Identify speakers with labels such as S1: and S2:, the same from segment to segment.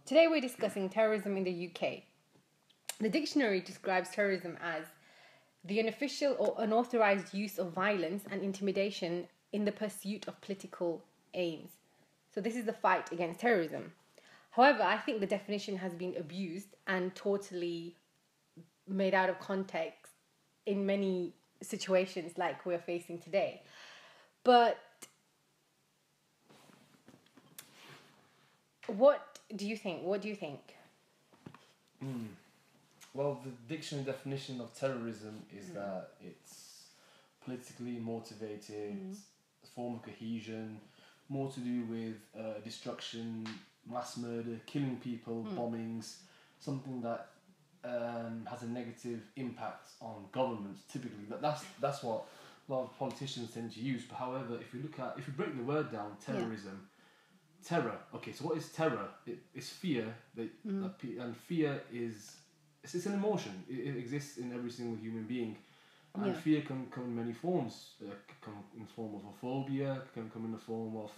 S1: Today we're discussing terrorism in the UK. The dictionary describes terrorism as the unofficial or unauthorized use of violence and intimidation in the pursuit of political aims. So this is the fight against terrorism. However, I think the definition has been abused and totally made out of context in many situations like we're facing today. But what do you think?
S2: Well, the dictionary definition of terrorism is that it's politically motivated, a form of cohesion, more to do with destruction, mass murder, killing people, bombings, something that has a negative impact on governments. Typically, that's what a lot of politicians tend to use. But however, if you break the word down, terrorism. Terror. Okay, so what is terror? It's fear, and fear is it's an emotion. It exists in every single human being, and fear can come in many forms. It can come in the form of a phobia. Can come in the form of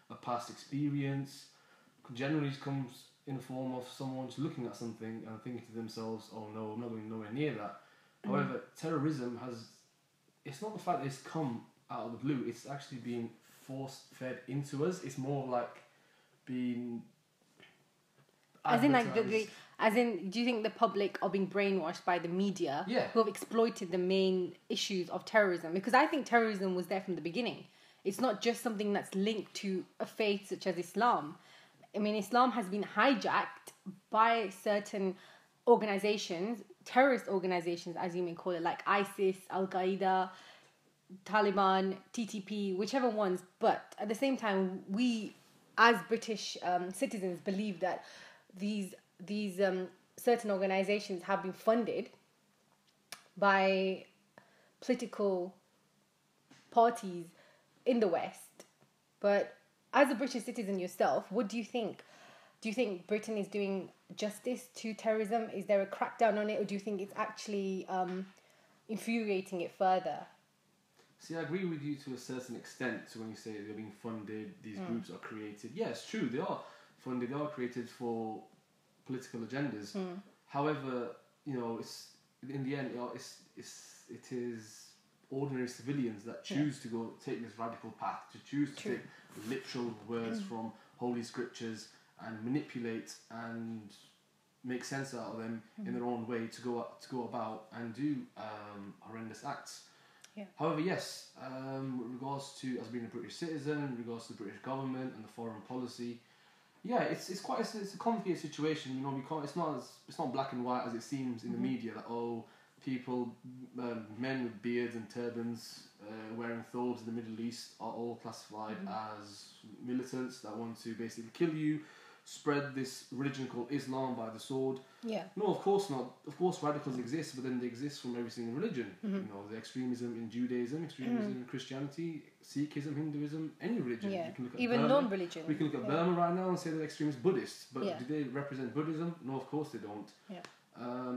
S2: a past experience. Generally, it comes in the form of someone just looking at something and thinking to themselves, "Oh no, I'm not going nowhere near that." However, terrorism it's not the fact that it's come out of the blue. It's actually being force-fed into us. It's more like being
S1: do you think the public are being brainwashed by the media who have exploited the main issues of terrorism? Because I think terrorism was there from the beginning. It's not just something that's linked to a faith such as Islam. I mean, Islam has been hijacked by certain organizations, terrorist organizations, as you may call it, like ISIS, Al-Qaeda, Taliban, TTP, whichever ones. But at the same time, we, as British citizens, believe that these certain organizations have been funded by political parties in the West. But as a British citizen yourself, what do you think? Do you think Britain is doing justice to terrorism? Is there a crackdown on it, or do you think it's actually infuriating it further?
S2: See, I agree with you to a certain extent. So when you say they're being funded, these groups are created. Yeah, it's true. They are funded. They are created for political agendas. However, it's in the end, it is ordinary civilians that choose to go take this radical path, to choose to take literal words from holy scriptures and manipulate and make sense out of them in their own way to go about and do horrendous acts.
S1: Yeah.
S2: However, yes, with regards to us being a British citizen, in regards to the British government and the foreign policy, it's a complicated situation. It's not black and white as it seems in the media that people, men with beards and turbans, wearing thobes in the Middle East are all classified as militants that want to basically kill you, spread this religion called Islam by the sword.
S1: Yeah.
S2: No, of course not. Of course, radicals exist, but then they exist from every single religion. The extremism in Judaism, extremism in Christianity, Sikhism, Hinduism, any religion.
S1: Yeah.
S2: You can look at
S1: Even
S2: Burma.
S1: non-religion.
S2: We can look at Burma right now and say they're extremist Buddhists, but do they represent Buddhism? No, of course they don't.
S1: Yeah.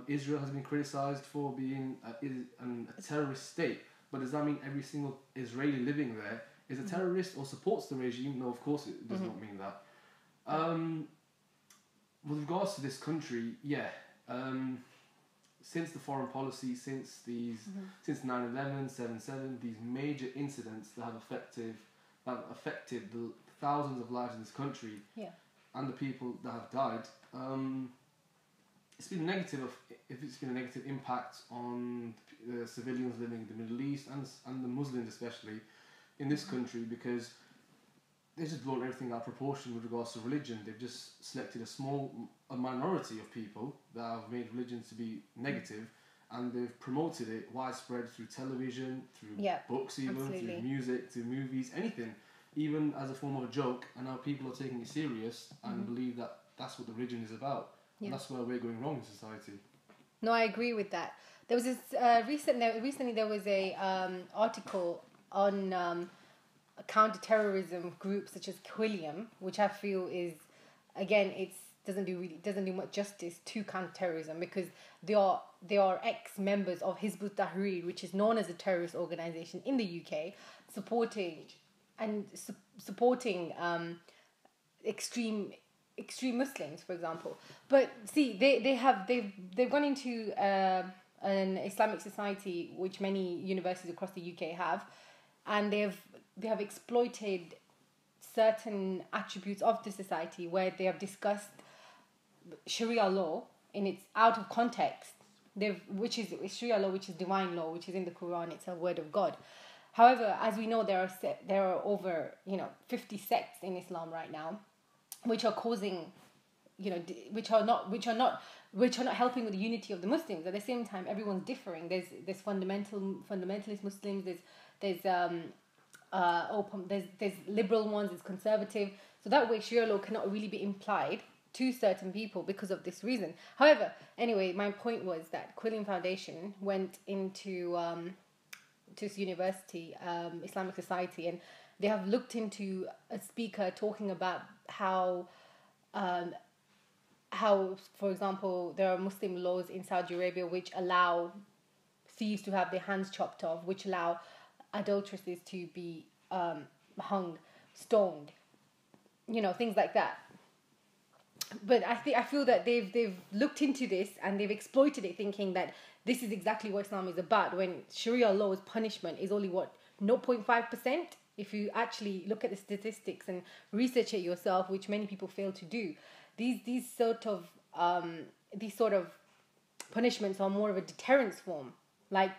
S2: Israel has been criticised for being a terrorist state, but does that mean every single Israeli living there is a terrorist or supports the regime? No, of course it does not mean that. With regards to this country, since the foreign policy, since 9/11, 7/7, these major incidents that have affected the thousands of lives in this country, and the people that have died, it's been a negative impact on the civilians living in the Middle East and the Muslims especially in this country, because they've just blown everything out of proportion with regards to religion. They've just selected a minority of people that have made religion to be negative, and they've promoted it widespread through television, through books even, through music, through movies, anything, even as a form of a joke, and now people are taking it serious and believe that that's what the religion is about. And that's where we're going wrong in society.
S1: No, I agree with that. There was this recently there was a article on counter-terrorism groups such as Quilliam, which I feel is, again, doesn't do much justice to counter-terrorism, because they are ex-members of Hizb ut-Tahrir, which is known as a terrorist organisation in the UK, supporting extreme extreme Muslims, for example. But see, they've gone into an Islamic society, which many universities across the UK have, and they have exploited certain attributes of the society where they have discussed Sharia law in its out of context. Which is Sharia law, which is divine law, which is in the Quran. It's a word of God. However, as we know, there are over 50 sects in Islam right now, which are causing, which are not helping with the unity of the Muslims. At the same time, everyone's differing. There's fundamentalist Muslims. There's liberal ones. There's conservative. So that way, Sharia law cannot really be implied to certain people because of this reason. However, anyway, my point was that Quilliam Foundation went into to this university, Islamic Society, and they have looked into a speaker talking about how, for example, there are Muslim laws in Saudi Arabia which allow thieves to have their hands chopped off, which allow adulteresses to be hung, stoned, things like that. But I feel that they've looked into this and they've exploited it, thinking that this is exactly what Islam is about, when Sharia law's punishment is only 0.5%. If you actually look at the statistics and research it yourself, which many people fail to do, these sort of punishments are more of a deterrence form, like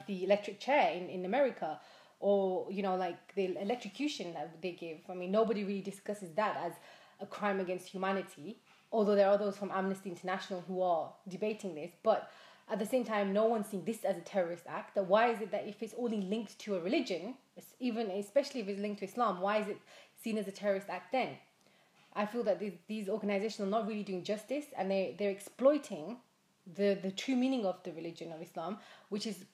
S1: the electric chair in America, or like the electrocution that they give. I mean, nobody really discusses that as a crime against humanity, although there are those from Amnesty International who are debating this. But at the same time, no one's seeing this as a terrorist act. That why is it that if it's only linked to a religion, especially if it's linked to Islam, why is it seen as a terrorist act then? I feel that these organizations are not really doing justice, and they're exploiting the true meaning of the religion of Islam, which is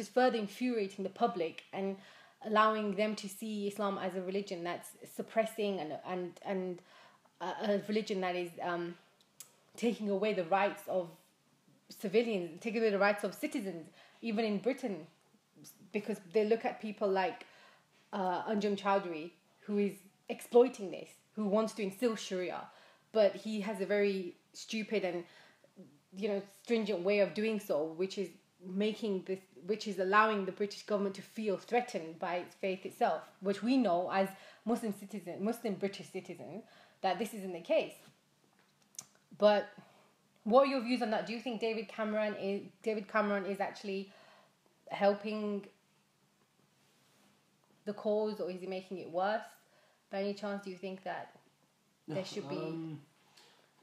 S1: further infuriating the public and allowing them to see Islam as a religion that's suppressing and a religion that is taking away the rights of civilians, taking away the rights of citizens, even in Britain, because they look at people like Anjum Chowdhury, who is exploiting this, who wants to instill Sharia, but he has a very stupid and stringent way of doing so, which is allowing the British government to feel threatened by its faith itself, which we know as Muslim British citizens that this isn't the case. But what are your views on that? Do you think David Cameron is actually helping the cause, or is he making it worse? By any chance, do you think that there should be...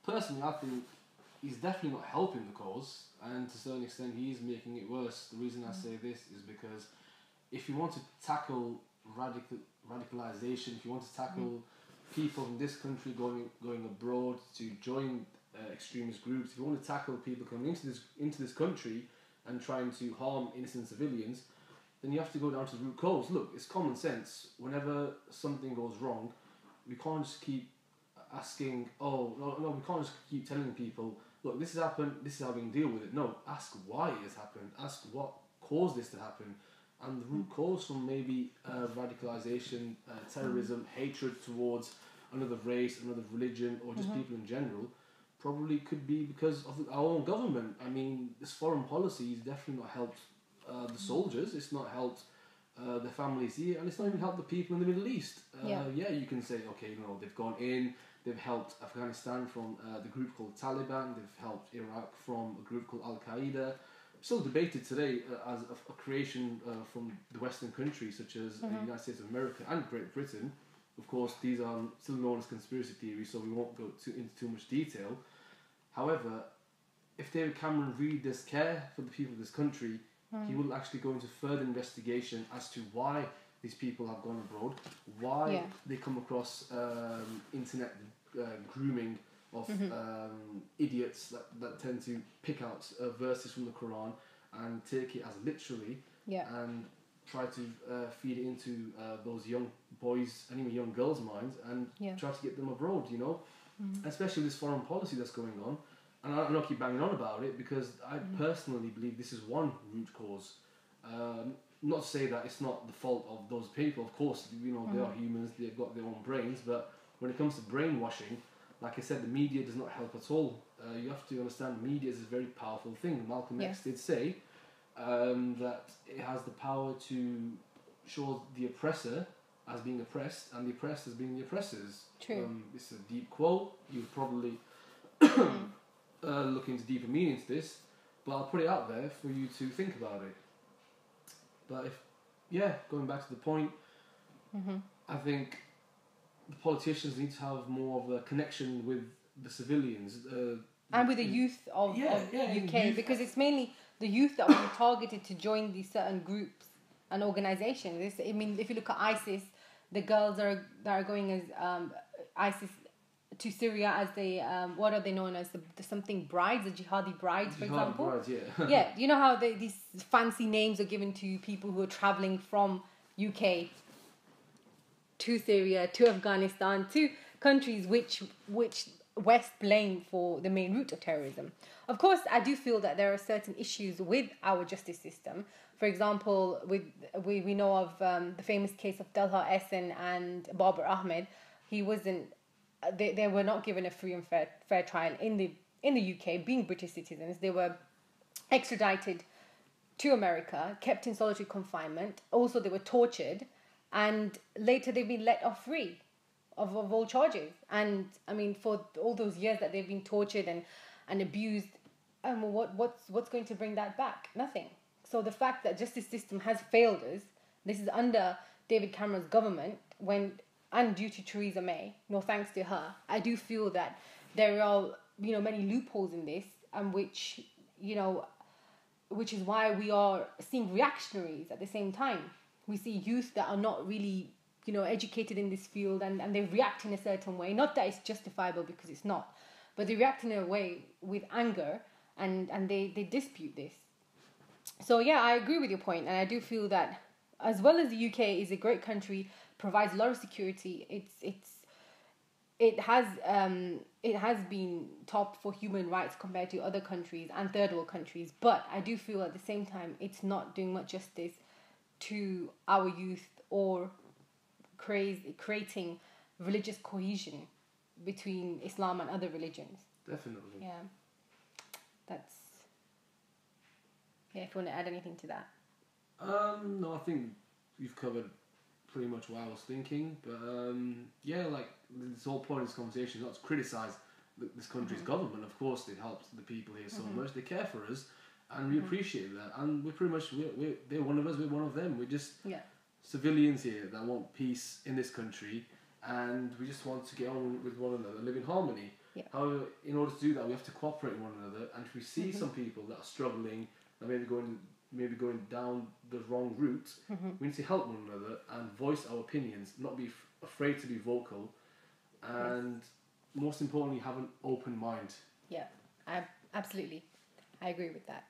S2: Personally, I think he's definitely not helping the cause, and to a certain extent he is making it worse. The reason I say this is because if you want to tackle radicalization, if you want to tackle people in this country going abroad to join extremist groups, if you want to tackle people coming into this country and trying to harm innocent civilians, then you have to go down to the root cause. Look, it's common sense. Whenever something goes wrong, we can't just keep asking, we can't just keep telling people, look, this has happened, this is how we can deal with it. No, ask why it has happened, ask what caused this to happen, and the root cause from maybe radicalization, terrorism, hatred towards another race, another religion, or just people in general, probably could be because of our own government. I mean, this foreign policy has definitely not helped the soldiers, it's not helped the families here, and it's not even helped the people in the Middle East. You can say, okay, they've gone in, they've helped Afghanistan from the group called Taliban, they've helped Iraq from a group called Al-Qaeda. Still debated today as a creation from the Western countries such as the United States of America and Great Britain. Of course, these are still known as conspiracy theories, so we won't go into too much detail. However, if David Cameron really does care for the people of this country, he will actually go into further investigation as to why these people have gone abroad, why they come across internet grooming of idiots that tend to pick out verses from the Quran and take it as literally and try to feed it into those young boys and even young girls' minds and try to get them abroad, especially this foreign policy that's going on. And I don't keep banging on about it because I personally believe this is one root cause. Not to say that it's not the fault of those people. Of course, they are humans, they've got their own brains, but when it comes to brainwashing, like I said, the media does not help at all. You have to understand media is a very powerful thing. Malcolm X did say that it has the power to show the oppressor as being oppressed and the oppressed as being the oppressors.
S1: True.
S2: It's a deep quote. You'd probably look into deeper meaning to this, but I'll put it out there for you to think about it. But going back to the point, I think the politicians need to have more of a connection with the civilians.
S1: And with the youth of UK, because it's mainly the youth that are being targeted to join these certain groups and organisations. I mean, if you look at ISIS, the girls that are going as ISIS to Syria as they, what are they known as? The something brides, the jihadi brides, for example.
S2: Brides, yeah.
S1: Yeah, you know how these fancy names are given to people who are travelling from UK to Syria, to Afghanistan, to countries which West blame for the main root of terrorism. Of course, I do feel that there are certain issues with our justice system. For example, we know of the famous case of Talha Essen and Babar Ahmed. He wasn't. They were not given a free and fair trial in the UK, being British citizens. They were extradited to America, kept in solitary confinement. Also, they were tortured, and later they've been let off free of all charges. And I mean, for all those years that they've been tortured and abused, what's going to bring that back? Nothing. So the fact that justice system has failed us, this is under David Cameron's government, and due to Theresa May, no thanks to her, I do feel that there are many loopholes in this, and which is why we are seeing reactionaries at the same time. We see youth that are not really educated in this field, and they react in a certain way. Not that it's justifiable, because it's not, but they react in a way with anger, and they dispute this. So yeah, I agree with your point, and I do feel that as well as the UK is a great country, provides a lot of security. It has been top for human rights compared to other countries and third world countries, but I do feel at the same time it's not doing much justice to our youth or creating religious cohesion between Islam and other religions.
S2: Definitely.
S1: Yeah. If you want to add anything to that.
S2: No, I think you've covered pretty much what I was thinking. But like this whole point of this conversation is not to criticise this country's government. Of course, they've helped the people here so much. They care for us, and we appreciate that. And we're pretty much they're one of us. We're one of them. We're just civilians here that want peace in this country, and we just want to get on with one another, live in harmony.
S1: Yeah.
S2: However, in order to do that, we have to cooperate with one another. And if we see some people that are struggling, that maybe going down the wrong route, we need to help one another and voice our opinions, not be afraid to be vocal, and most importantly, have an open mind.
S1: Yeah, absolutely. I agree with that.